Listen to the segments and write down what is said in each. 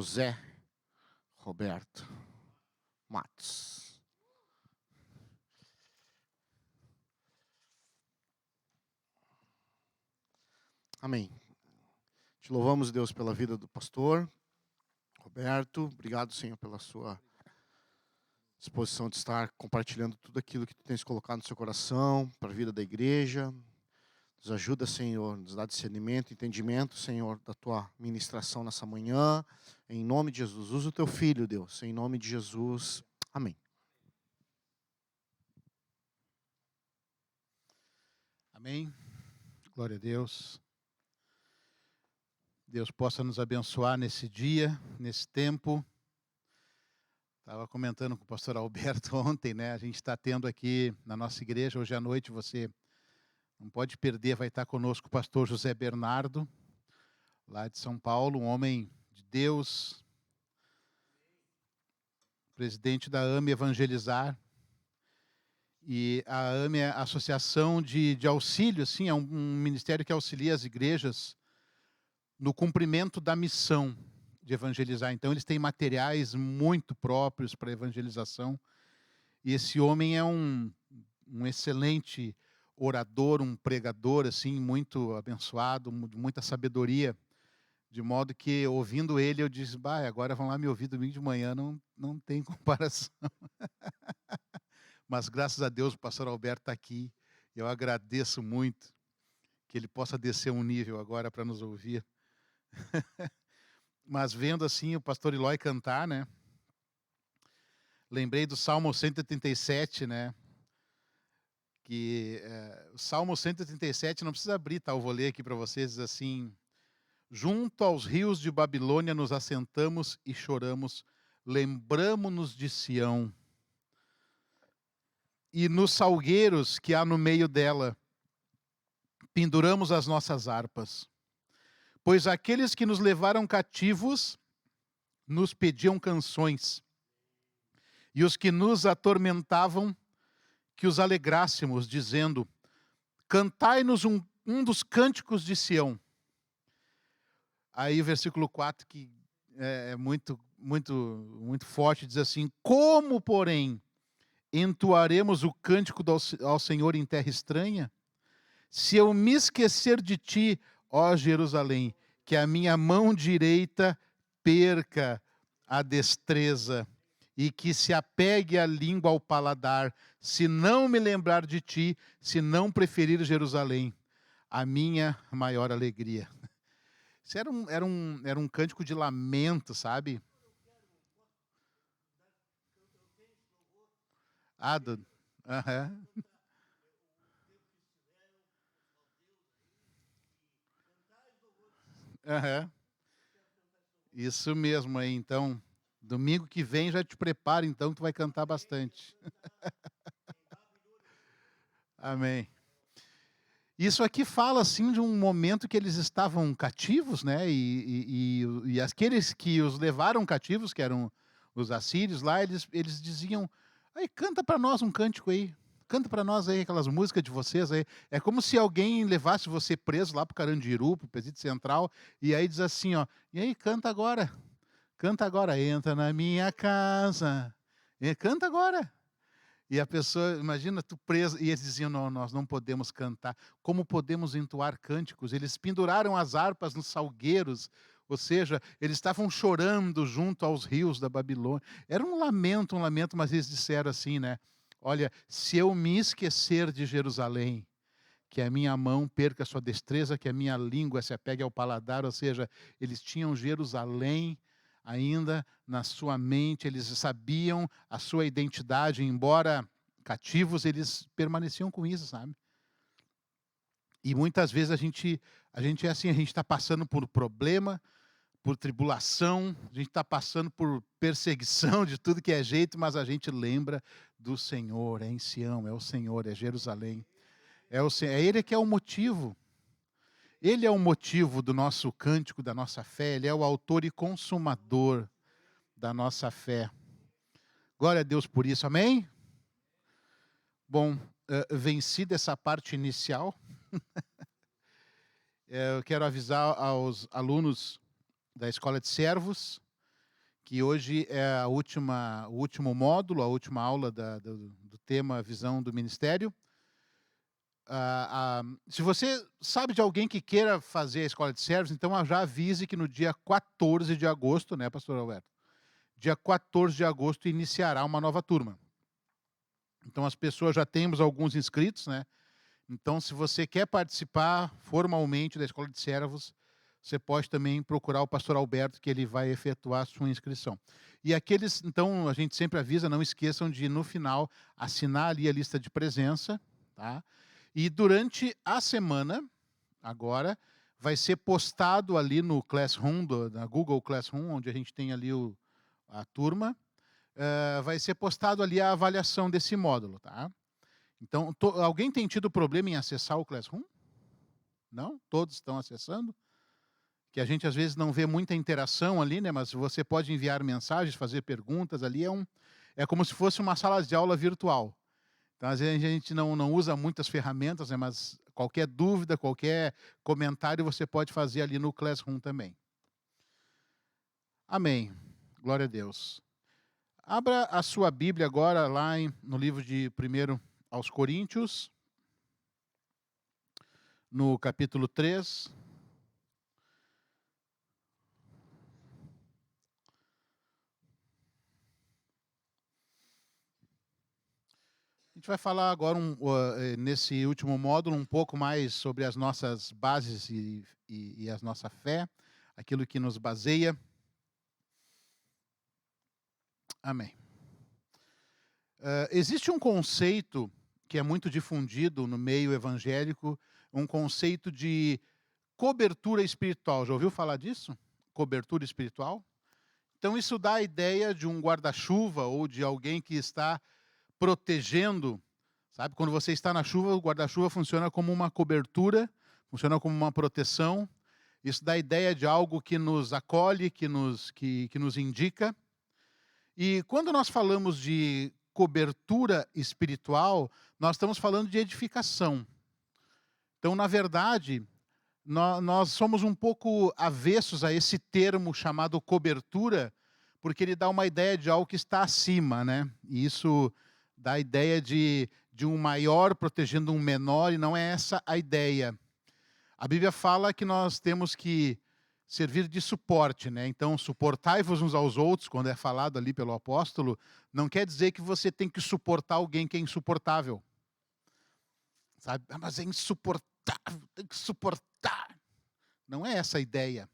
José Roberto Matos. Amém. Te louvamos, Deus, pela vida do pastor Roberto. Obrigado, Senhor, pela sua disposição de estar compartilhando tudo aquilo que tu tens colocado no seu coração para a vida da igreja. Nos ajuda, Senhor, nos dá discernimento, entendimento, Senhor, da tua ministração nessa manhã. Em nome de Jesus, usa o teu filho, Deus. Em nome de Jesus. Amém. Amém. Glória a Deus. Deus possa nos abençoar nesse dia, nesse tempo. Estava comentando com o pastor Alberto ontem, né? A gente está tendo aqui na nossa igreja, hoje à noite, você não pode perder, vai estar conosco o pastor José Bernardo, lá de São Paulo, um homem de Deus, presidente da AME Evangelizar. E a AME é a Associação de Auxílio, sim, é um ministério que auxilia as igrejas no cumprimento da missão de evangelizar. Então, eles têm materiais muito próprios para evangelização. E esse homem é um excelente orador, um pregador, assim, muito abençoado, muita sabedoria. De modo que, ouvindo ele, eu disse, agora vão lá me ouvir domingo de manhã, não tem comparação. Mas, graças a Deus, o pastor Alberto está aqui. Eu agradeço muito que ele possa descer um nível agora para nos ouvir. Mas vendo assim o pastor Eloy cantar, né? Lembrei do Salmo 137, né? Que o Salmo 137, não precisa abrir, tá? Eu vou ler aqui para vocês, diz assim: junto aos rios de Babilônia nos assentamos e choramos, lembramo-nos de Sião. E nos salgueiros que há no meio dela, penduramos as nossas harpas. Pois aqueles que nos levaram cativos nos pediam canções, e os que nos atormentavam, que os alegrássemos, dizendo, cantai-nos um dos cânticos de Sião. Aí o versículo 4, que é muito, muito, muito forte, diz assim, como, porém, entoaremos o cântico ao Senhor em terra estranha? Se eu me esquecer de ti, ó Jerusalém, que a minha mão direita perca a destreza e que se apegue a língua ao paladar, se não me lembrar de ti, se não preferir Jerusalém, a minha maior alegria. Isso era um cântico de lamento, sabe? Aham. Aham. Isso mesmo aí, então. Domingo que vem já te prepara, então, tu vai cantar bastante. Amém. Isso aqui fala, assim, de um momento que eles estavam cativos, né? E aqueles que os levaram cativos, que eram os assírios lá, eles diziam, aí, canta para nós um cântico aí. Canta para nós aí aquelas músicas de vocês aí. É como se alguém levasse você preso lá para o Carandiru, para o Presídio Central, e aí diz assim, ó, e aí, canta agora, entra na minha casa, canta agora. E a pessoa, imagina, tu preso, e eles diziam, não, nós não podemos cantar, como podemos entoar cânticos? Eles penduraram as harpas nos salgueiros, ou seja, eles estavam chorando junto aos rios da Babilônia. Era um lamento, mas eles disseram assim, né? Olha, se eu me esquecer de Jerusalém, que a minha mão perca a sua destreza, que a minha língua se apegue ao paladar, ou seja, eles tinham Jerusalém ainda na sua mente, eles sabiam a sua identidade, embora cativos, eles permaneciam com isso, sabe? E muitas vezes a gente é assim, a gente está passando por problema, por tribulação, a gente está passando por perseguição de tudo que é jeito, mas a gente lembra do Senhor, é em Sião, é o Senhor, é Jerusalém. É Ele que é o motivo. Ele é o motivo do nosso cântico, da nossa fé. Ele é o autor e consumador da nossa fé. Glória a Deus por isso, amém? Bom, vencida essa parte inicial, eu quero avisar aos alunos da Escola de Servos que hoje é o último módulo, a última aula do tema Visão do Ministério. Se você sabe de alguém que queira fazer a escola de servos, então já avise que no dia 14 de agosto, né, pastor Alberto? Dia 14 de agosto iniciará uma nova turma. Então as pessoas, já temos alguns inscritos, né? Então, se você quer participar formalmente da escola de servos, você pode também procurar o pastor Alberto, que ele vai efetuar a sua inscrição. E aqueles, então, a gente sempre avisa, não esqueçam de, no final, assinar ali a lista de presença, tá? E durante a semana, agora, vai ser postado ali no Classroom, na Google Classroom, onde a gente tem ali a turma, vai ser postado ali a avaliação desse módulo, tá? Então, alguém tem tido problema em acessar o Classroom? Não? Todos estão acessando? Que a gente às vezes não vê muita interação ali, né? Mas você pode enviar mensagens, fazer perguntas ali, é como se fosse uma sala de aula virtual. Então, às vezes a gente não usa muitas ferramentas, né? Mas qualquer dúvida, qualquer comentário você pode fazer ali no Classroom também. Amém. Glória a Deus. Abra a sua Bíblia agora lá no livro de 1 aos Coríntios, no capítulo 3. A gente vai falar agora, nesse último módulo, um pouco mais sobre as nossas bases e a nossa fé, aquilo que nos baseia. Amém. Existe um conceito que é muito difundido no meio evangélico, um conceito de cobertura espiritual. Já ouviu falar disso? Cobertura espiritual? Então, isso dá a ideia de um guarda-chuva ou de alguém que está protegendo, sabe? Quando você está na chuva, o guarda-chuva funciona como uma cobertura, funciona como uma proteção. Isso dá a ideia de algo que nos acolhe, que nos indica. E quando nós falamos de cobertura espiritual, nós estamos falando de edificação. Então, na verdade, nós somos um pouco avessos a esse termo chamado cobertura, porque ele dá uma ideia de algo que está acima, né? E isso dá a ideia de um maior protegendo um menor, e não é essa a ideia. A Bíblia fala que nós temos que servir de suporte, né? Então, suportai-vos uns aos outros, quando é falado ali pelo apóstolo, não quer dizer que você tem que suportar alguém que é insuportável. Sabe? Mas é insuportável, tem que suportar. Não é essa a ideia.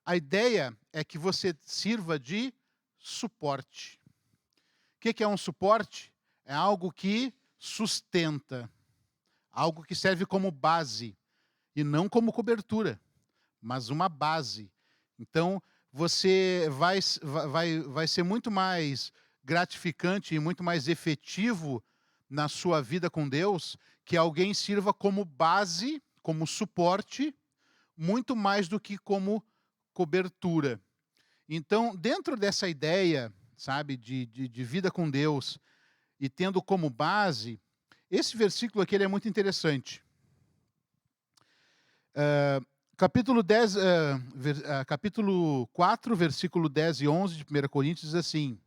A ideia é que você sirva de suporte. O que é um suporte? É algo que sustenta, algo que serve como base, e não como cobertura, mas uma base. Então, você vai ser muito mais gratificante e muito mais efetivo na sua vida com Deus, que alguém sirva como base, como suporte, muito mais do que como cobertura. Então, dentro dessa ideia, sabe, de vida com Deus, e tendo como base, esse versículo aqui ele é muito interessante. Capítulo 4, versículo 10 e 11 de 1 Coríntios diz assim: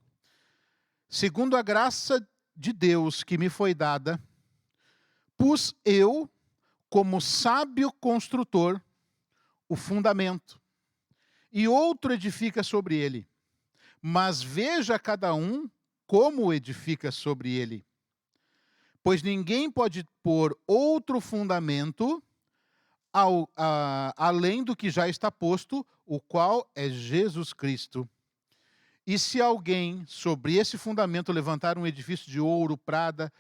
segundo a graça de Deus que me foi dada, pus eu, como sábio construtor, o fundamento, e outro edifica sobre ele. Mas veja cada um como edifica sobre ele. Pois ninguém pode pôr outro fundamento além do que já está posto, o qual é Jesus Cristo. E se alguém sobre esse fundamento levantar um edifício de ouro, prata,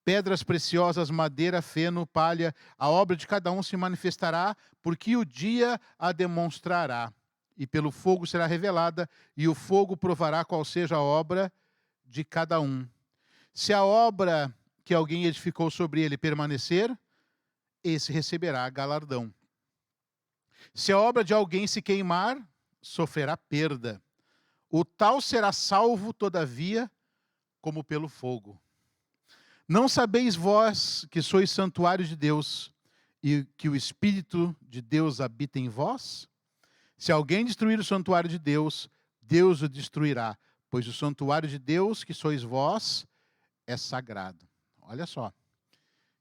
pedras preciosas, madeira, feno, palha, a obra de cada um se manifestará, porque o dia a demonstrará. E pelo fogo será revelada, e o fogo provará qual seja a obra de cada um. Se a obra que alguém edificou sobre ele permanecer, esse receberá galardão. Se a obra de alguém se queimar, sofrerá perda. O tal será salvo, todavia, como pelo fogo. Não sabeis vós que sois santuário de Deus e que o Espírito de Deus habita em vós? Se alguém destruir o santuário de Deus, Deus o destruirá, pois o santuário de Deus, que sois vós, é sagrado. Olha só. O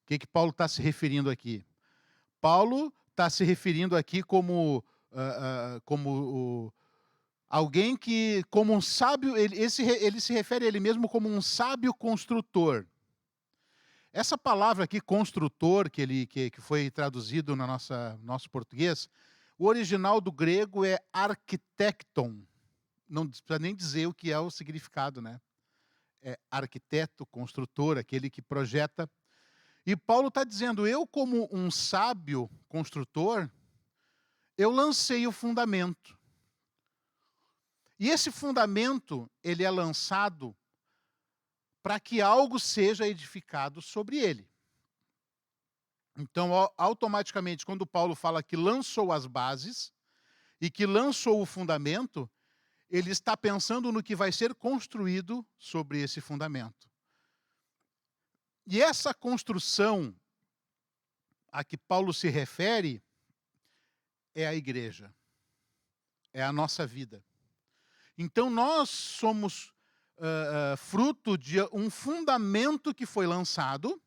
que Paulo está se referindo aqui? Paulo está se referindo aqui como alguém que, como um sábio, ele se refere a ele mesmo como um sábio construtor. Essa palavra aqui, construtor, que foi traduzido no nosso português, o original do grego é arquitecton. Não precisa nem dizer o que é o significado, né? É arquiteto, construtor, aquele que projeta. E Paulo está dizendo, eu como um sábio construtor, eu lancei o fundamento. E esse fundamento, ele é lançado para que algo seja edificado sobre ele. Então, automaticamente, quando Paulo fala que lançou as bases e que lançou o fundamento, ele está pensando no que vai ser construído sobre esse fundamento. E essa construção a que Paulo se refere é a igreja, é a nossa vida. Então, nós somos fruto de um fundamento que foi lançado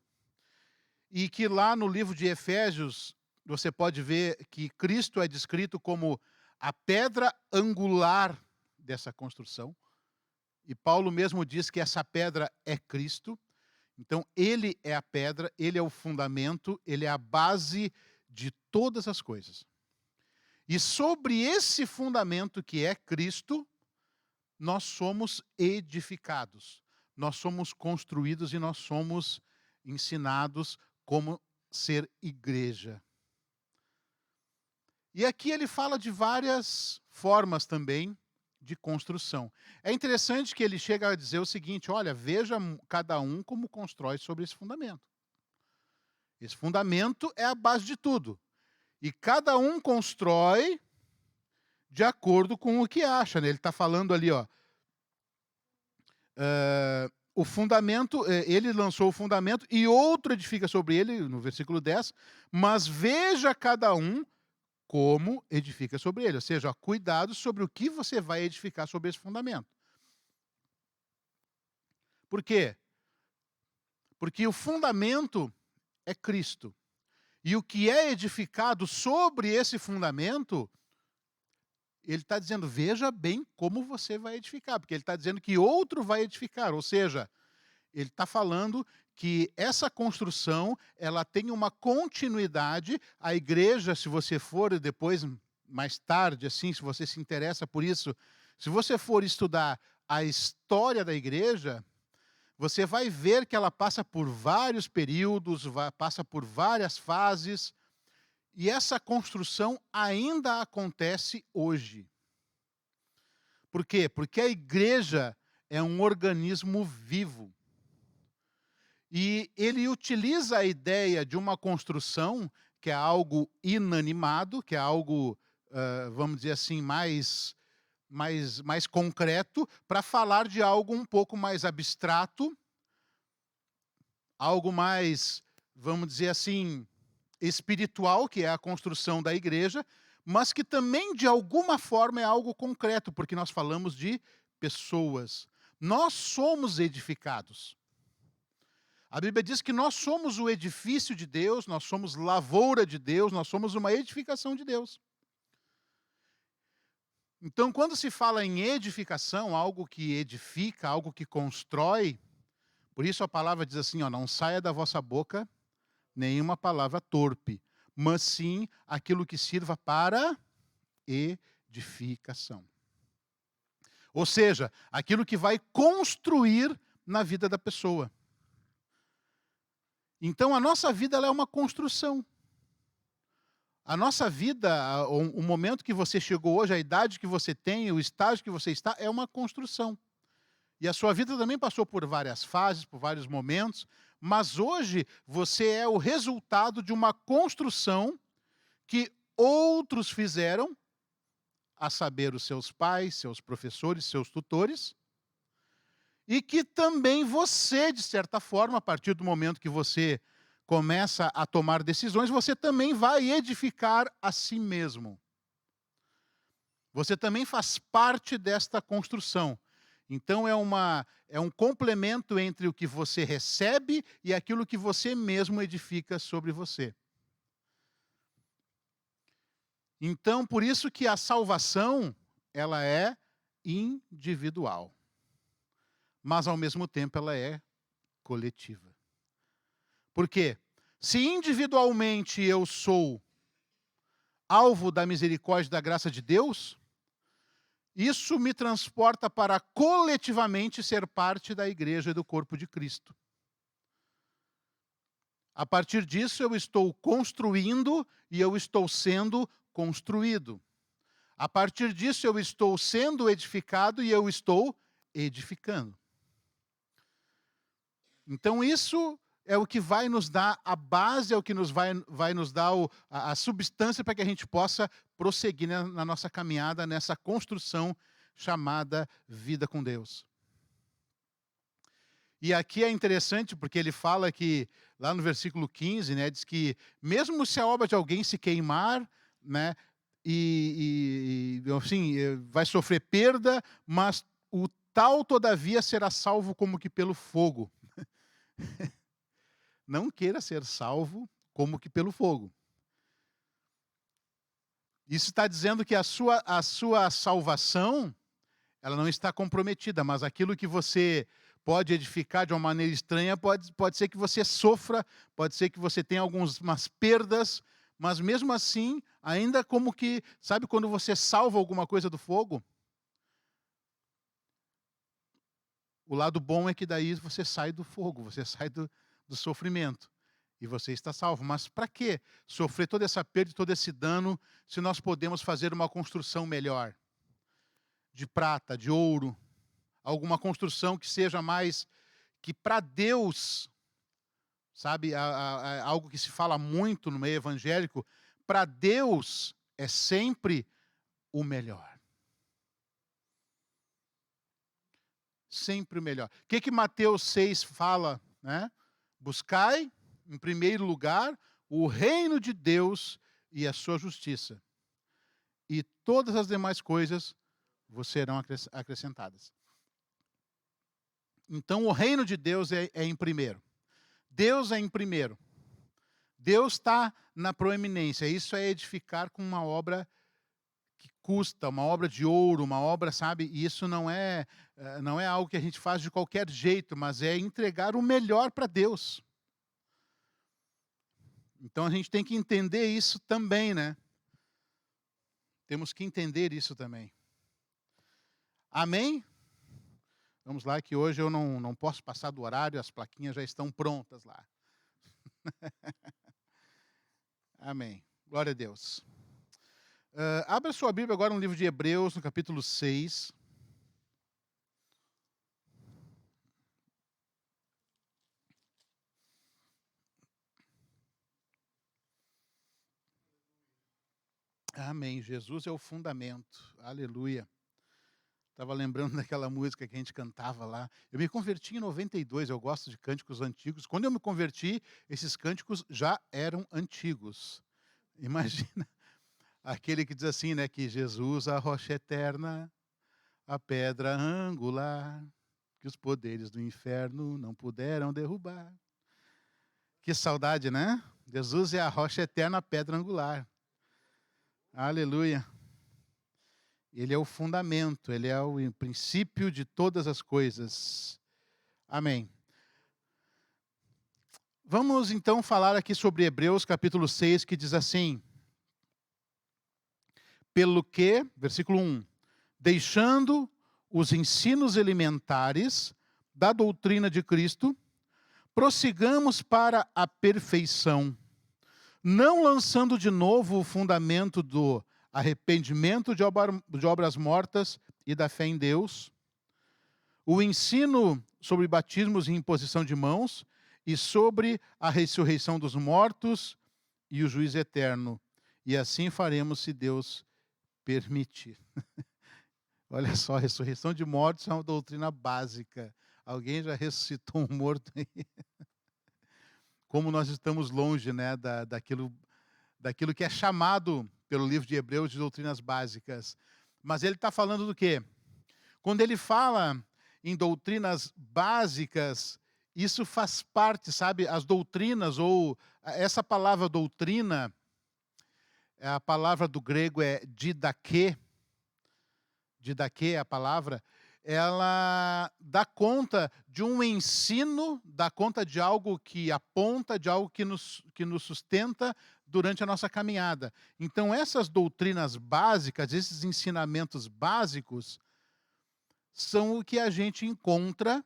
e que lá no livro de Efésios você pode ver que Cristo é descrito como a pedra angular dessa construção. E Paulo mesmo diz que essa pedra é Cristo. Então, ele é a pedra, ele é o fundamento, ele é a base de todas as coisas. E sobre esse fundamento que é Cristo, nós somos edificados, nós somos construídos e nós somos ensinados como ser igreja. E aqui ele fala de várias formas também de construção. É interessante que ele chega a dizer o seguinte, olha, veja cada um como constrói sobre esse fundamento. Esse fundamento é a base de tudo. E cada um constrói de acordo com o que acha, né? Ele está falando ali, ó, o fundamento, ele lançou o fundamento e outro edifica sobre ele, no versículo 10, mas veja cada um como edifica sobre ele. Ou seja, ó, cuidado sobre o que você vai edificar sobre esse fundamento. Por quê? Porque o fundamento é Cristo. E o que é edificado sobre esse fundamento, ele está dizendo, veja bem como você vai edificar. Porque ele está dizendo que outro vai edificar. Ou seja, ele está falando que essa construção, ela tem uma continuidade. A igreja, se você for depois, mais tarde, assim, se você se interessa por isso, se você for estudar a história da igreja, você vai ver que ela passa por vários períodos, passa por várias fases, e essa construção ainda acontece hoje. Por quê? Porque a igreja é um organismo vivo. E ele utiliza a ideia de uma construção que é algo inanimado, que é algo, vamos dizer assim, mais concreto, para falar de algo um pouco mais abstrato, algo mais, vamos dizer assim, espiritual, que é a construção da igreja, mas que também, de alguma forma, é algo concreto, porque nós falamos de pessoas. Nós somos edificados. A Bíblia diz que nós somos o edifício de Deus, nós somos lavoura de Deus, nós somos uma edificação de Deus. Então, quando se fala em edificação, algo que edifica, algo que constrói, por isso a palavra diz assim, ó, não saia da vossa boca nenhuma palavra torpe, mas sim aquilo que sirva para edificação. Ou seja, aquilo que vai construir na vida da pessoa. Então, a nossa vida ela é uma construção. A nossa vida, o momento que você chegou hoje, a idade que você tem, o estágio que você está, é uma construção. E a sua vida também passou por várias fases, por vários momentos, mas hoje você é o resultado de uma construção que outros fizeram, a saber, os seus pais, seus professores, seus tutores, e que também você, de certa forma, a partir do momento que você começa a tomar decisões, você também vai edificar a si mesmo. Você também faz parte desta construção. Então é um complemento entre o que você recebe e aquilo que você mesmo edifica sobre você. Então, por isso que a salvação, ela é individual, mas ao mesmo tempo ela é coletiva. Por quê? Se individualmente eu sou alvo da misericórdia e da graça de Deus, isso me transporta para coletivamente ser parte da igreja e do corpo de Cristo. A partir disso, eu estou construindo e eu estou sendo construído. A partir disso, eu estou sendo edificado e eu estou edificando. Então, isso é o que vai nos dar a base, é o que vai nos dar a substância para que a gente possa prosseguir na nossa caminhada, nessa construção chamada vida com Deus. E aqui é interessante porque ele fala que, lá no versículo 15, né, diz que mesmo se a obra de alguém se queimar, né, assim, vai sofrer perda, mas o tal, todavia, será salvo como que pelo fogo. Não queira ser salvo como que pelo fogo. Isso está dizendo que a sua salvação, ela não está comprometida, mas aquilo que você pode edificar de uma maneira estranha, pode ser que você sofra, pode ser que você tenha algumas perdas, mas mesmo assim, ainda como que, sabe quando você salva alguma coisa do fogo? O lado bom é que daí você sai do fogo, você sai do sofrimento. E você está salvo. Mas para que sofrer toda essa perda, todo esse dano, se nós podemos fazer uma construção melhor? De prata, de ouro, alguma construção que seja mais, que para Deus, sabe, algo que se fala muito no meio evangélico, para Deus é sempre o melhor. Sempre o melhor. O que Mateus 6 fala, né? Buscai, em primeiro lugar, o reino de Deus e a sua justiça. E todas as demais coisas vos serão acrescentadas. Então, o reino de Deus é em primeiro. Deus é em primeiro. Deus está na proeminência. Isso é edificar com uma obra que custa, uma obra de ouro, uma obra, sabe? E isso não é algo que a gente faz de qualquer jeito, mas é entregar o melhor para Deus. Então a gente tem que entender isso também, né? Temos que entender isso também. Amém? Vamos lá, que hoje eu não posso passar do horário, as plaquinhas já estão prontas lá. Amém. Glória a Deus. Abra sua Bíblia agora no livro de Hebreus, no capítulo 6. Amém. Jesus é o fundamento. Aleluia. Estava lembrando daquela música que a gente cantava lá. Eu me converti em 92, eu gosto de cânticos antigos. Quando eu me converti, esses cânticos já eram antigos. Imagina aquele que diz assim, né, que Jesus, a rocha eterna, a pedra angular, que os poderes do inferno não puderam derrubar. Que saudade, né? Jesus é a rocha eterna, a pedra angular. Aleluia. Ele é o fundamento, ele é o princípio de todas as coisas. Amém. Vamos então falar aqui sobre Hebreus capítulo 6, que diz assim: pelo que, versículo 1, deixando os ensinos elementares da doutrina de Cristo, prossigamos para a perfeição, não lançando de novo o fundamento do arrependimento de obras mortas e da fé em Deus, o ensino sobre batismos e imposição de mãos, e sobre a ressurreição dos mortos e o juízo eterno. E assim faremos, se Deus permitir. Olha só, a ressurreição de mortos é uma doutrina básica. Alguém já ressuscitou um morto aí? Como nós estamos longe, né, daquilo que é chamado pelo livro de Hebreus de doutrinas básicas. Mas ele está falando do quê? Quando ele fala em doutrinas básicas, isso faz parte, sabe? As doutrinas, ou essa palavra doutrina, a palavra do grego é didaquê é a palavra, ela dá conta de um ensino, dá conta de algo que aponta, de algo que nos sustenta durante a nossa caminhada. Então, essas doutrinas básicas, esses ensinamentos básicos, são o que a gente encontra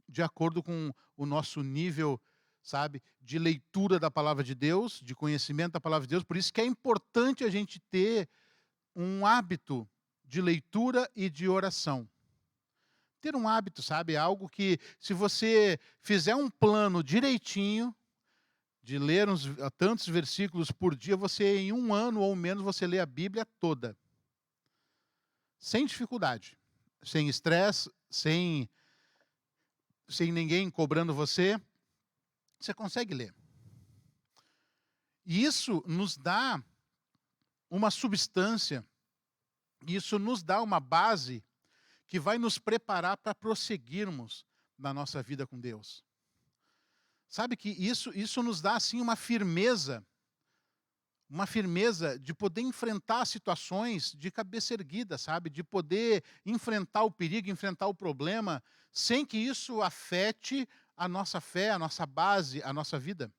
de acordo com o nosso nível, sabe, de leitura da palavra de Deus, de conhecimento da palavra de Deus. Por isso que é importante a gente ter um hábito de leitura e de oração. Ter um hábito, sabe, é algo que, se você fizer um plano direitinho, de ler tantos versículos por dia, você, em um ano ou menos, você lê a Bíblia toda. Sem dificuldade. Sem estresse, sem ninguém cobrando você. Você consegue ler. E isso nos dá uma substância, isso nos dá uma base que vai nos preparar para prosseguirmos na nossa vida com Deus. Sabe que isso nos dá, assim, uma firmeza de poder enfrentar situações de cabeça erguida, sabe? De poder enfrentar o perigo, enfrentar o problema, sem que isso afete a nossa fé, a nossa base, a nossa vida.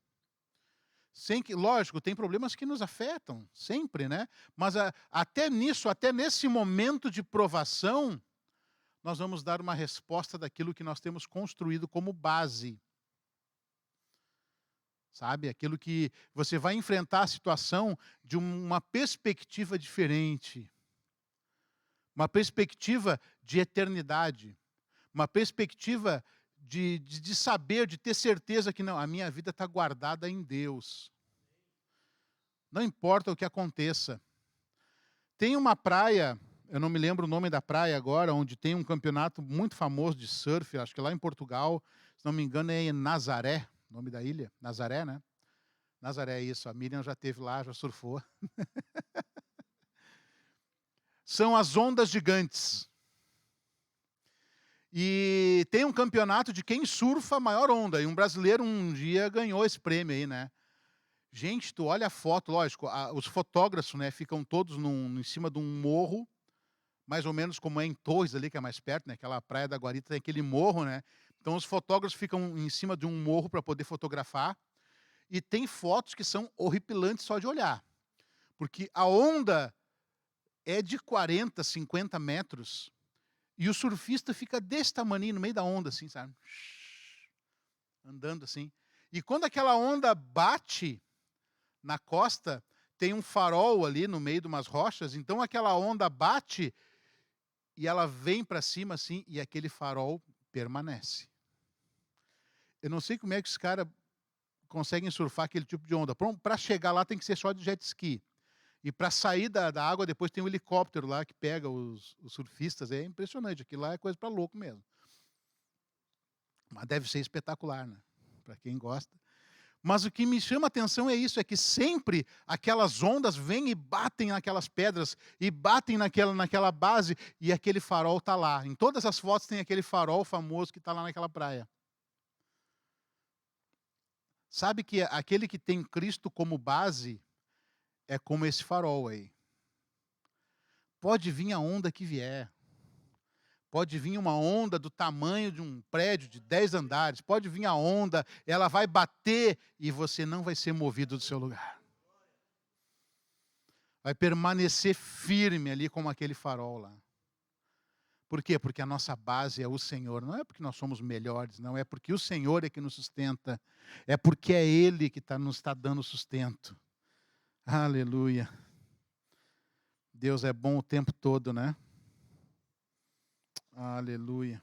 Sem que, lógico, tem problemas que nos afetam, sempre, né? Mas até nesse momento de provação, nós vamos dar uma resposta daquilo que nós temos construído como base. Sabe? Aquilo que você vai enfrentar a situação de uma perspectiva diferente. Uma perspectiva de eternidade. Uma perspectiva de saber, de ter certeza que não, a minha vida está guardada em Deus. Não importa o que aconteça. Tem uma praia, eu não me lembro o nome da praia agora, onde tem um campeonato muito famoso de surf, acho que lá em Portugal, se não me engano é em Nazaré, o nome da ilha, Nazaré, né? Nazaré, isso, a Miriam já esteve lá, já surfou. São as ondas gigantes. E tem um campeonato de quem surfa a maior onda, e um brasileiro um dia ganhou esse prêmio aí, né? Gente, tu olha a foto, lógico, os fotógrafos, né, ficam todos em cima de um morro, mais ou menos como é em Torres ali, que é mais perto, né? Aquela praia da Guarita tem aquele morro, né? Então os fotógrafos ficam em cima de um morro para poder fotografar. E tem fotos que são horripilantes só de olhar. Porque a onda é de 40, 50 metros. E o surfista fica desse tamanho no meio da onda, assim, sabe? Andando assim. E quando aquela onda bate na costa, tem um farol ali no meio de umas rochas. Então aquela onda bate e ela vem para cima assim e aquele farol permanece. Eu não sei como é que os caras conseguem surfar aquele tipo de onda. Para chegar lá tem que ser só de jet ski. E para sair da água depois tem um helicóptero lá que pega os surfistas. É impressionante. Aquilo lá é coisa para louco mesmo. Mas deve ser espetacular, né? Para quem gosta. Mas o que me chama a atenção é isso, é que sempre aquelas ondas vêm e batem naquelas pedras, e batem naquela base, e aquele farol está lá. Em todas as fotos tem aquele farol famoso que está lá naquela praia. Sabe que aquele que tem Cristo como base é como esse farol aí. Pode vir a onda que vier. Pode vir uma onda do tamanho de um prédio de 10 andares. Pode vir a onda, ela vai bater e você não vai ser movido do seu lugar. Vai permanecer firme ali como aquele farol lá. Por quê? Porque a nossa base é o Senhor. Não é porque nós somos melhores, não. É porque o Senhor é que nos sustenta. É porque é Ele que nos está dando sustento. Aleluia. Deus é bom o tempo todo, né? Aleluia.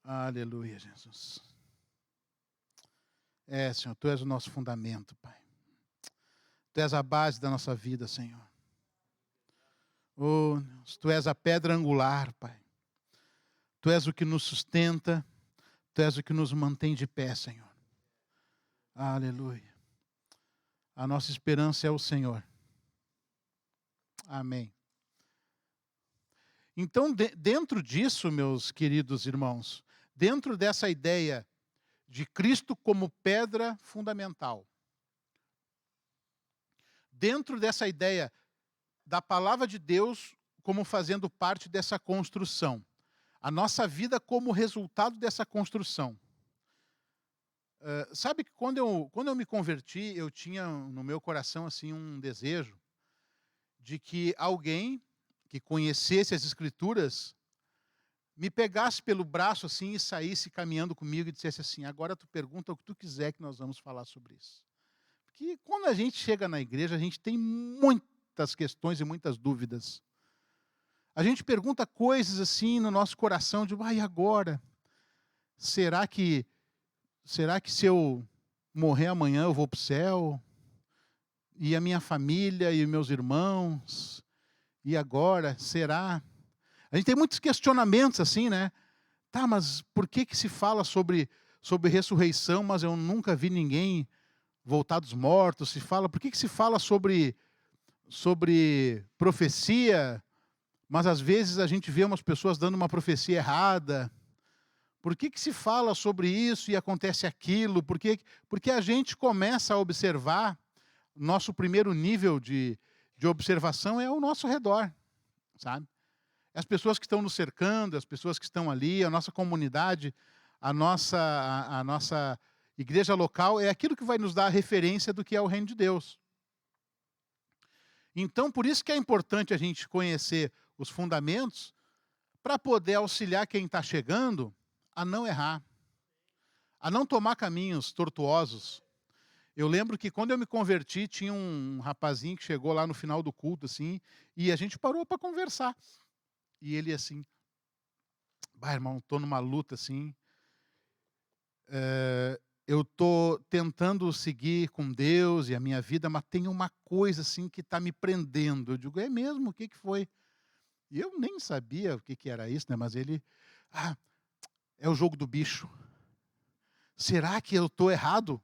Aleluia, Jesus. Senhor, Tu és o nosso fundamento, Pai. Tu és a base da nossa vida, Senhor. Oh, Deus, Tu és a pedra angular, Pai. Tu és o que nos sustenta, Tu és o que nos mantém de pé, Senhor. Aleluia. A nossa esperança é o Senhor. Amém. Então, dentro disso, meus queridos irmãos, dentro dessa ideia de Cristo como pedra fundamental, dentro dessa ideia da palavra de Deus como fazendo parte dessa construção, a nossa vida como resultado dessa construção. Sabe que quando eu me converti, eu tinha no meu coração assim um desejo de que alguém que conhecesse as Escrituras me pegasse pelo braço assim e saísse caminhando comigo e dissesse assim: agora tu pergunta o que tu quiser que nós vamos falar sobre isso. Porque quando a gente chega na igreja, a gente tem muitas questões e muitas dúvidas. A gente pergunta coisas assim no nosso coração, de, e agora? Será que se eu morrer amanhã eu vou para o céu? E a minha família e meus irmãos? E agora? Será? A gente tem muitos questionamentos assim, né? Tá, mas por que se fala sobre ressurreição, mas eu nunca vi ninguém voltar dos mortos? Por que se fala sobre profecia, mas às vezes a gente vê umas pessoas dando uma profecia errada? Por que se fala sobre isso e acontece aquilo? Porque a gente começa a observar, nosso primeiro nível de observação é ao nosso redor, sabe? As pessoas que estão nos cercando, as pessoas que estão ali, a nossa comunidade, a nossa igreja local, é aquilo que vai nos dar a referência do que é o reino de Deus. Então, por isso que é importante a gente conhecer os fundamentos para poder auxiliar quem está chegando a não errar, a não tomar caminhos tortuosos. Eu lembro que quando eu me converti, tinha um rapazinho que chegou lá no final do culto, assim, e a gente parou para conversar. E ele assim, irmão, estou numa luta assim, eu estou tentando seguir com Deus e a minha vida, mas tem uma coisa assim que está me prendendo. Eu digo, é mesmo? O que foi? E eu nem sabia o que era isso, né? Mas ele, é o jogo do bicho. Será que eu estou errado?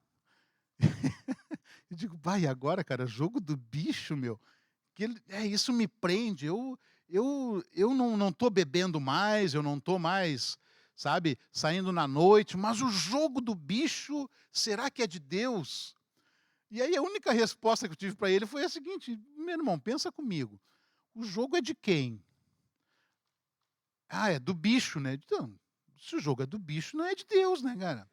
Eu digo, e agora, cara, jogo do bicho, meu? Isso me prende. Eu não estou bebendo mais, eu não estou mais, sabe, saindo na noite, mas o jogo do bicho, será que é de Deus? E aí a única resposta que eu tive para ele foi a seguinte: meu irmão, pensa comigo, o jogo é de quem? É do bicho, né? Então, se o jogo é do bicho, não é de Deus, né, cara?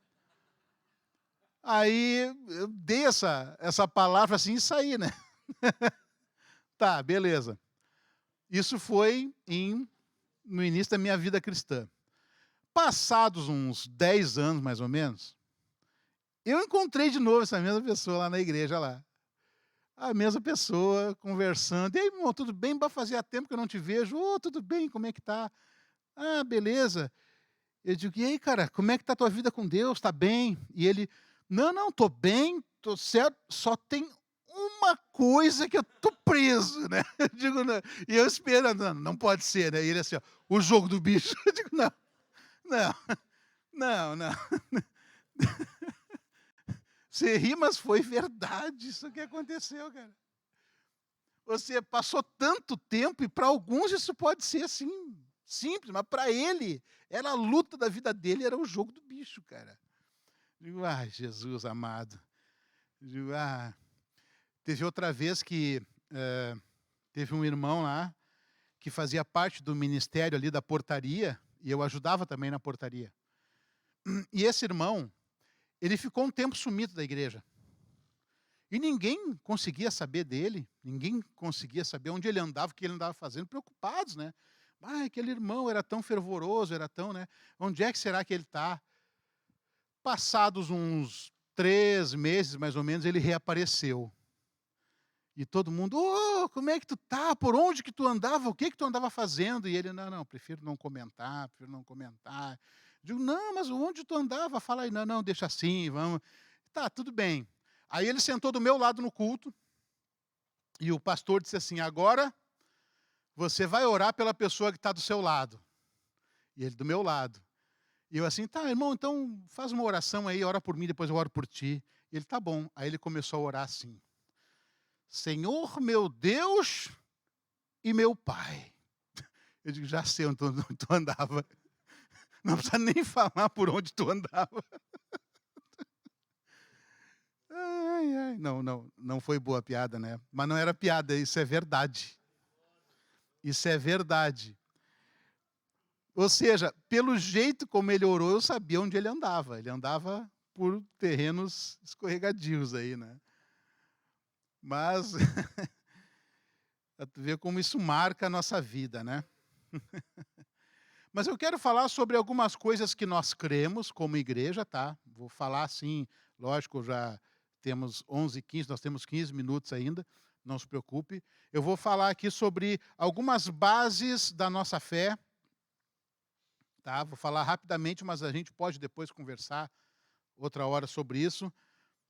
Aí eu dei essa palavra assim e saí, né? Tá, beleza. Isso foi no início da minha vida cristã. Passados uns 10 anos, mais ou menos, eu encontrei de novo essa mesma pessoa lá na igreja lá. A mesma pessoa, conversando. E aí, irmão, tudo bem? Fazia tempo que eu não te vejo. Tudo bem, como é que tá? Beleza. Eu digo, e aí, cara, como é que tá a tua vida com Deus? Tá bem? E ele, não, tô bem, tô certo, só tem uma coisa que eu tô preso, né? Eu digo, não. E eu esperando, não pode ser, né? E ele assim, o jogo do bicho. Eu digo, não. Você ri, mas foi verdade isso que aconteceu, cara. Você passou tanto tempo e para alguns isso pode ser assim, simples, mas para ele, era a luta da vida dele, era o jogo do bicho, cara. Eu digo, Jesus amado. Eu digo, teve outra vez que teve um irmão lá que fazia parte do ministério ali da portaria, e eu ajudava também na portaria. E esse irmão, ele ficou um tempo sumido da igreja. E ninguém conseguia saber dele, ninguém conseguia saber onde ele andava, o que ele andava fazendo, preocupados, né? Aquele irmão era tão fervoroso, era tão, né? Onde é que será que ele está? Passados uns 3 meses, mais ou menos, ele reapareceu. E todo mundo, como é que tu tá? Por onde que tu andava? O que tu andava fazendo? E ele, não, prefiro não comentar. Digo, não, mas onde tu andava? Fala aí, não, deixa assim, vamos. Tá, tudo bem. Aí ele sentou do meu lado no culto, e o pastor disse assim, agora você vai orar pela pessoa que está do seu lado. E ele do meu lado. E eu assim, tá, irmão, então faz uma oração aí, ora por mim, depois eu oro por ti. E ele, tá bom. Aí ele começou a orar assim. Senhor meu Deus e meu Pai. Eu digo, já sei onde tu andava. Não precisa nem falar por onde tu andava. Ai, ai. Não foi boa a piada, né? Mas não era piada, isso é verdade. Isso é verdade. Ou seja, pelo jeito como ele orou, eu sabia onde ele andava. Ele andava por terrenos escorregadios aí, né? Mas tu vê como isso marca a nossa vida, né? Mas eu quero falar sobre algumas coisas que nós cremos como igreja, tá? Vou falar assim, lógico, já temos 11h15, nós temos 15 minutos ainda, não se preocupe. Eu vou falar aqui sobre algumas bases da nossa fé, tá? Vou falar rapidamente, mas a gente pode depois conversar outra hora sobre isso.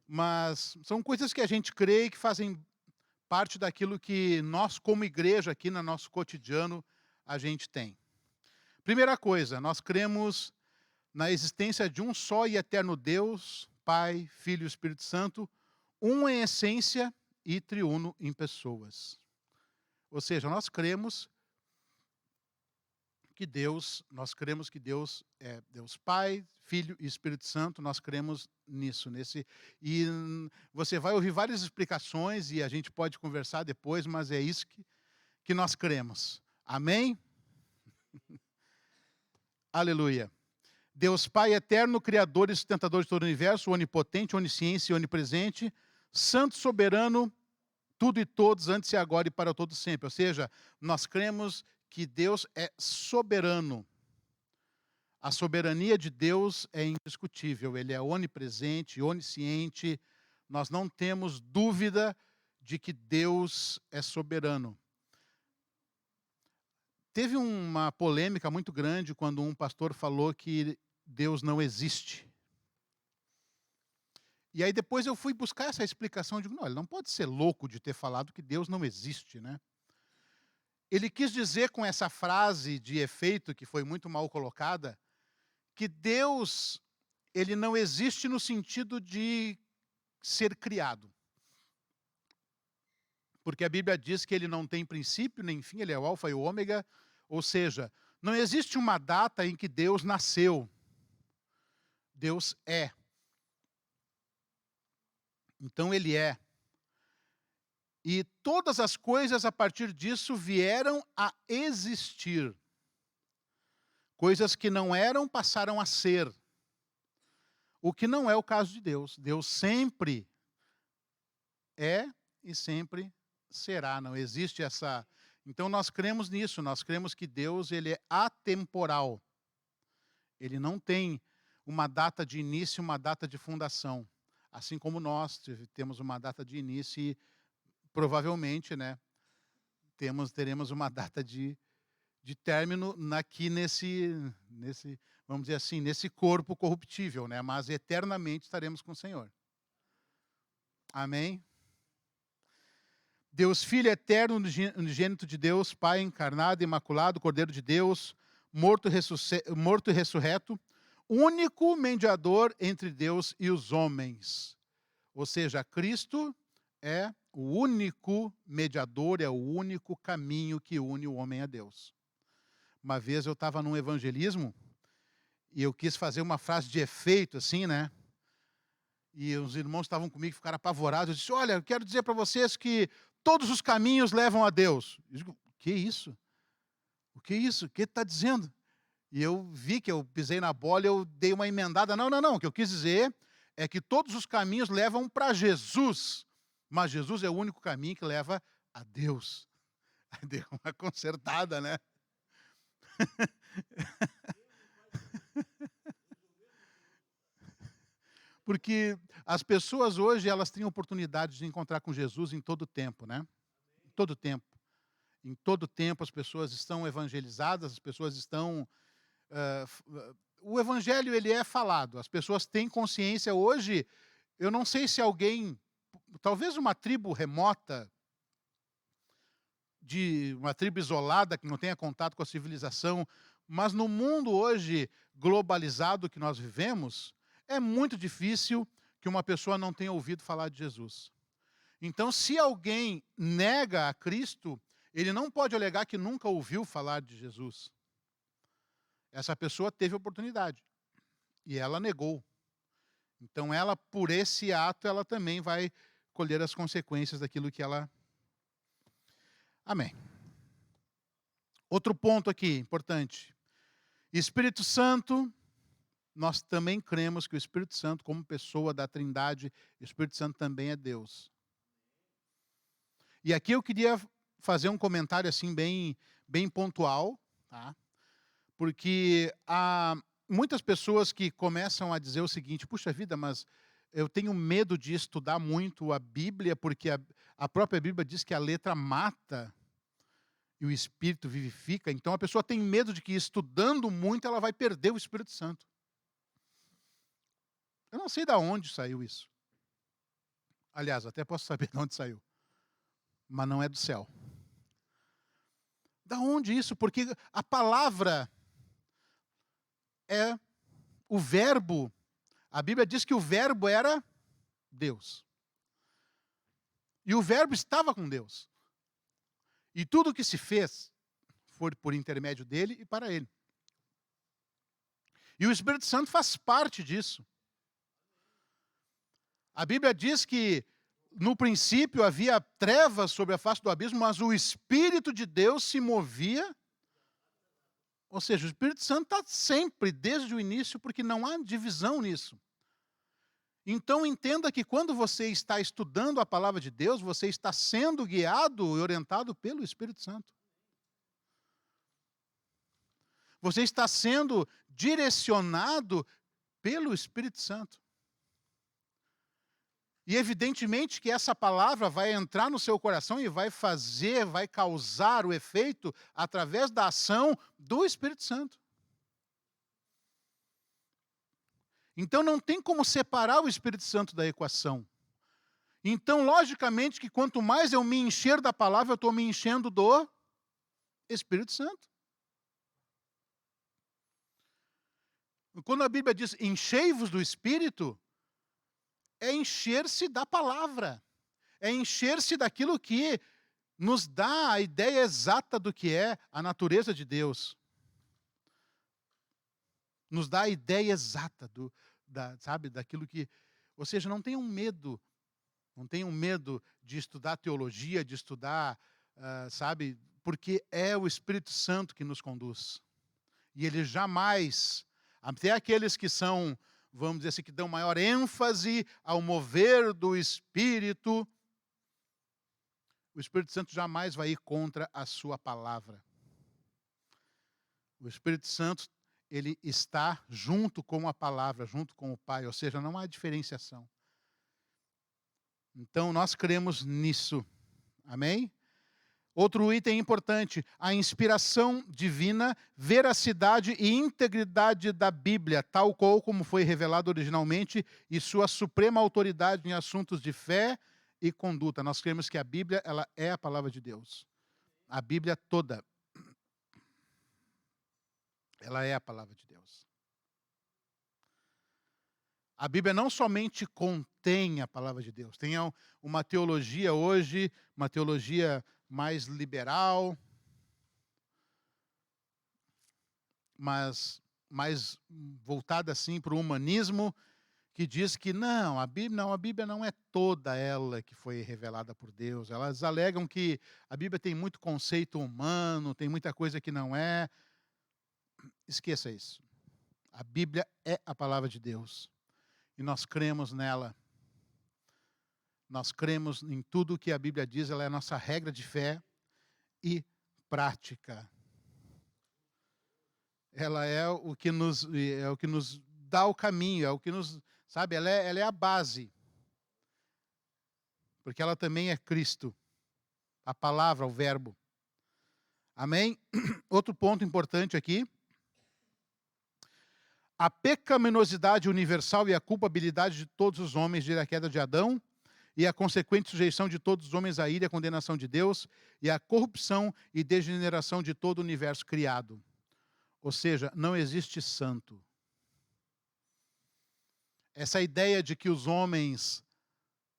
Mas são coisas que a gente crê e que fazem parte daquilo que nós, como igreja, aqui no nosso cotidiano, a gente tem. Primeira coisa, nós cremos na existência de um só e eterno Deus, Pai, Filho e Espírito Santo, um em essência e triuno em pessoas. Ou seja, nós cremos que Deus é Deus Pai, Filho e Espírito Santo, nós cremos nisso, e você vai ouvir várias explicações e a gente pode conversar depois, mas é isso que nós cremos. Amém? Aleluia. Deus Pai eterno, Criador e sustentador de todo o universo, onipotente, onisciente e onipresente, Santo, soberano, tudo e todos, antes e agora e para todo sempre. Ou seja, nós cremos que Deus é soberano. A soberania de Deus é indiscutível, Ele é onipresente, onisciente, nós não temos dúvida de que Deus é soberano. Teve uma polêmica muito grande quando um pastor falou que Deus não existe. E aí depois eu fui buscar essa explicação, digo, não, ele não pode ser louco de ter falado que Deus não existe, né? Ele quis dizer com essa frase de efeito, que foi muito mal colocada, que Deus, ele não existe no sentido de ser criado. Porque a Bíblia diz que ele não tem princípio nem fim, ele é o alfa e o ômega, ou seja, não existe uma data em que Deus nasceu. Deus é. Então ele é. E todas as coisas a partir disso vieram a existir. Coisas que não eram passaram a ser. O que não é o caso de Deus. Deus sempre é e sempre será. Não existe essa... Então nós cremos nisso, nós cremos que Deus ele é atemporal. Ele não tem uma data de início e uma data de fundação. Assim como nós temos uma data de início e provavelmente, né, teremos uma data de término aqui nesse, vamos dizer assim, nesse corpo corruptível, né, mas eternamente estaremos com o Senhor. Amém? Deus Filho eterno, unigênito de Deus, Pai encarnado, imaculado, Cordeiro de Deus, morto e ressurreto, único mediador entre Deus e os homens. Ou seja, Cristo é o único mediador, é o único caminho que une o homem a Deus. Uma vez eu estava num evangelismo e eu quis fazer uma frase de efeito, assim, né? E os irmãos estavam comigo, ficaram apavorados. Eu disse, olha, eu quero dizer para vocês que todos os caminhos levam a Deus. Eu digo, o que é isso? O que é isso? O que está dizendo? E eu vi que eu pisei na bola e eu dei uma emendada. Não. O que eu quis dizer é que todos os caminhos levam para Jesus. Mas Jesus é o único caminho que leva a Deus. Deu uma consertada, né? Porque as pessoas hoje, elas têm oportunidade de encontrar com Jesus em todo tempo, né? Em todo tempo. Em todo tempo as pessoas estão evangelizadas, as pessoas estão... o evangelho, ele é falado, as pessoas têm consciência. Hoje, eu não sei se alguém, talvez uma tribo remota, de uma tribo isolada, que não tenha contato com a civilização, mas no mundo hoje globalizado que nós vivemos, é muito difícil que uma pessoa não tenha ouvido falar de Jesus. Então, se alguém nega a Cristo, ele não pode alegar que nunca ouviu falar de Jesus. Essa pessoa teve oportunidade e ela negou. Então, ela, por esse ato, ela também vai colher as consequências daquilo que ela... Amém. Outro ponto aqui, importante. Espírito Santo, nós também cremos que o Espírito Santo, como pessoa da Trindade, o Espírito Santo também é Deus. E aqui eu queria fazer um comentário assim bem pontual, tá? Porque há muitas pessoas que começam a dizer o seguinte: puxa vida, mas eu tenho medo de estudar muito a Bíblia, porque a própria Bíblia diz que a letra mata e o Espírito vivifica. Então a pessoa tem medo de que estudando muito ela vai perder o Espírito Santo. Eu não sei de onde saiu isso. Aliás, até posso saber de onde saiu. Mas não é do céu. Da onde isso? Porque a palavra é o verbo. A Bíblia diz que o verbo era Deus. E o verbo estava com Deus. E tudo o que se fez foi por intermédio dele e para ele. E o Espírito Santo faz parte disso. A Bíblia diz que no princípio havia trevas sobre a face do abismo, mas o Espírito de Deus se movia. Ou seja, o Espírito Santo está sempre, desde o início, porque não há divisão nisso. Então entenda que quando você está estudando a palavra de Deus, você está sendo guiado e orientado pelo Espírito Santo. Você está sendo direcionado pelo Espírito Santo. E evidentemente que essa palavra vai entrar no seu coração e vai causar o efeito através da ação do Espírito Santo. Então não tem como separar o Espírito Santo da equação. Então, logicamente, que quanto mais eu me encher da palavra, eu estou me enchendo do Espírito Santo. Quando a Bíblia diz enchei-vos do Espírito, é encher-se da palavra. É encher-se daquilo que nos dá a ideia exata do que é a natureza de Deus. Nos dá a ideia exata daquilo que... Ou seja, não tenham medo. Não tenham medo de estudar teologia, de estudar, porque é o Espírito Santo que nos conduz. E ele jamais, até aqueles que são, vamos dizer assim, que dão maior ênfase ao mover do Espírito, o Espírito Santo jamais vai ir contra a sua palavra. O Espírito Santo, ele está junto com a palavra, junto com o Pai, ou seja, não há diferenciação. Então, nós cremos nisso. Amém? Outro item importante, a inspiração divina, veracidade e integridade da Bíblia, tal qual como foi revelado originalmente, e sua suprema autoridade em assuntos de fé e conduta. Nós cremos que a Bíblia, ela é a palavra de Deus. A Bíblia toda. Ela é a palavra de Deus. A Bíblia não somente contém a palavra de Deus. Tem uma teologia hoje, uma teologia mais liberal, mas mais voltada assim para o humanismo, que diz que a Bíblia não é toda ela que foi revelada por Deus. Elas alegam que a Bíblia tem muito conceito humano, tem muita coisa que não é. Esqueça isso. A Bíblia é a palavra de Deus. E nós cremos nela. Nós cremos em tudo o que a Bíblia diz, ela é a nossa regra de fé e prática. Ela é o que nos dá o caminho, é o que nos, ela é a base. Porque ela também é Cristo, a palavra, o verbo. Amém? Outro ponto importante aqui. A pecaminosidade universal e a culpabilidade de todos os homens desde a queda de Adão e a consequente sujeição de todos os homens à ira e à condenação de Deus e a corrupção e degeneração de todo o universo criado. Ou seja, não existe santo. Essa ideia de que os homens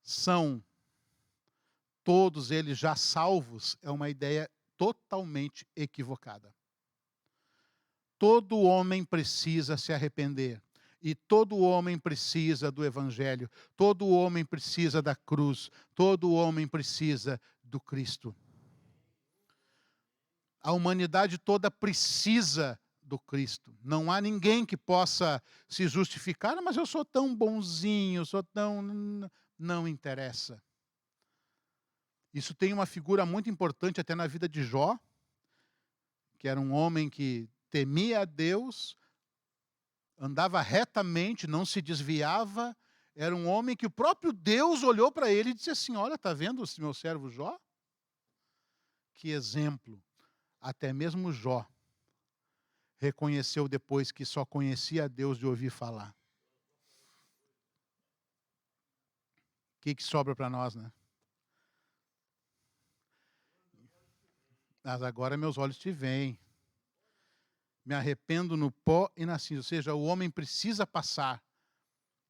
são todos eles já salvos, é uma ideia totalmente equivocada. Todo homem precisa se arrepender. E todo homem precisa do Evangelho. Todo homem precisa da cruz. Todo homem precisa do Cristo. A humanidade toda precisa do Cristo. Não há ninguém que possa se justificar, mas eu sou tão bonzinho, sou tão... Não interessa. Isso tem uma figura muito importante até na vida de Jó, que era um homem que temia a Deus, andava retamente, não se desviava, era um homem que o próprio Deus olhou para ele e disse assim: olha, está vendo esse meu servo Jó? Que exemplo. Até mesmo Jó reconheceu depois que só conhecia a Deus de ouvir falar. O que sobra para nós, né? Mas agora meus olhos te veem. Me arrependo no pó e na cinza. Ou seja, o homem precisa passar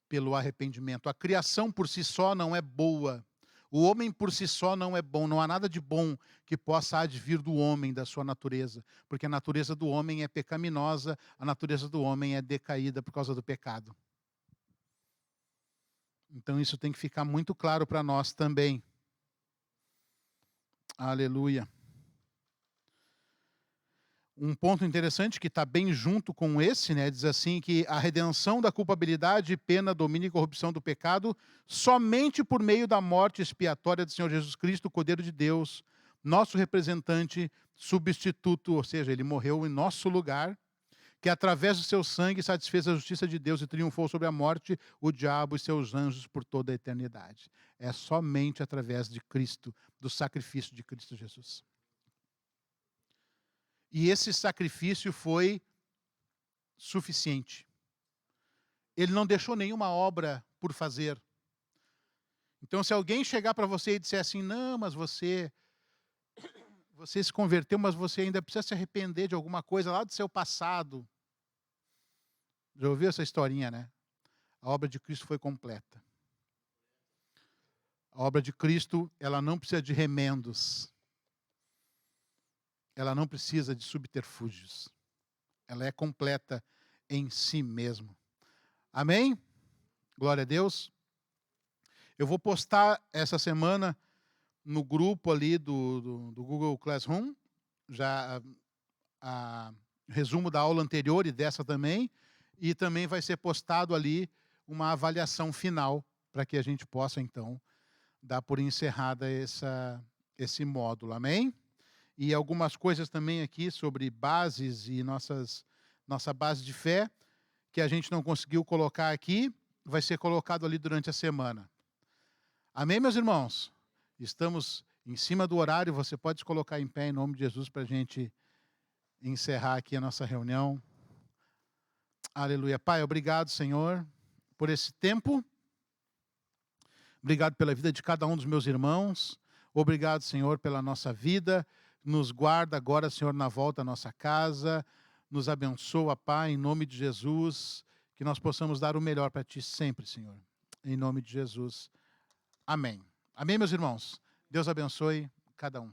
pelo arrependimento. A criação por si só não é boa. O homem por si só não é bom. Não há nada de bom que possa advir do homem, da sua natureza. Porque a natureza do homem é pecaminosa, a natureza do homem é decaída por causa do pecado. Então isso tem que ficar muito claro para nós também. Aleluia. Um ponto interessante que está bem junto com esse, né, diz assim que a redenção da culpabilidade, pena, domínio e corrupção do pecado, somente por meio da morte expiatória do Senhor Jesus Cristo, o Cordeiro de Deus, nosso representante, substituto, ou seja, ele morreu em nosso lugar, que através do seu sangue satisfez a justiça de Deus e triunfou sobre a morte, o diabo e seus anjos por toda a eternidade. É somente através de Cristo, do sacrifício de Cristo Jesus. E esse sacrifício foi suficiente. Ele não deixou nenhuma obra por fazer. Então, se alguém chegar para você e disser assim, não, mas você se converteu, mas você ainda precisa se arrepender de alguma coisa lá do seu passado. Já ouviu essa historinha, né? A obra de Cristo foi completa. A obra de Cristo, ela não precisa de remendos. Ela não precisa de subterfúgios. Ela é completa em si mesma. Amém? Glória a Deus. Eu vou postar essa semana no grupo ali do Google Classroom, já resumo da aula anterior e dessa também, e também vai ser postado ali uma avaliação final, para que a gente possa, então, dar por encerrada esse módulo. Amém? E algumas coisas também aqui sobre bases e nossa base de fé, que a gente não conseguiu colocar aqui, vai ser colocado ali durante a semana. Amém, meus irmãos? Estamos em cima do horário, você pode se colocar em pé em nome de Jesus para a gente encerrar aqui a nossa reunião. Aleluia. Pai, obrigado, Senhor, por esse tempo. Obrigado pela vida de cada um dos meus irmãos. Obrigado, Senhor, pela nossa vida. Nos guarda agora, Senhor, na volta à nossa casa. Nos abençoa, Pai, em nome de Jesus. Que nós possamos dar o melhor para Ti sempre, Senhor. Em nome de Jesus. Amém. Amém, meus irmãos. Deus abençoe cada um.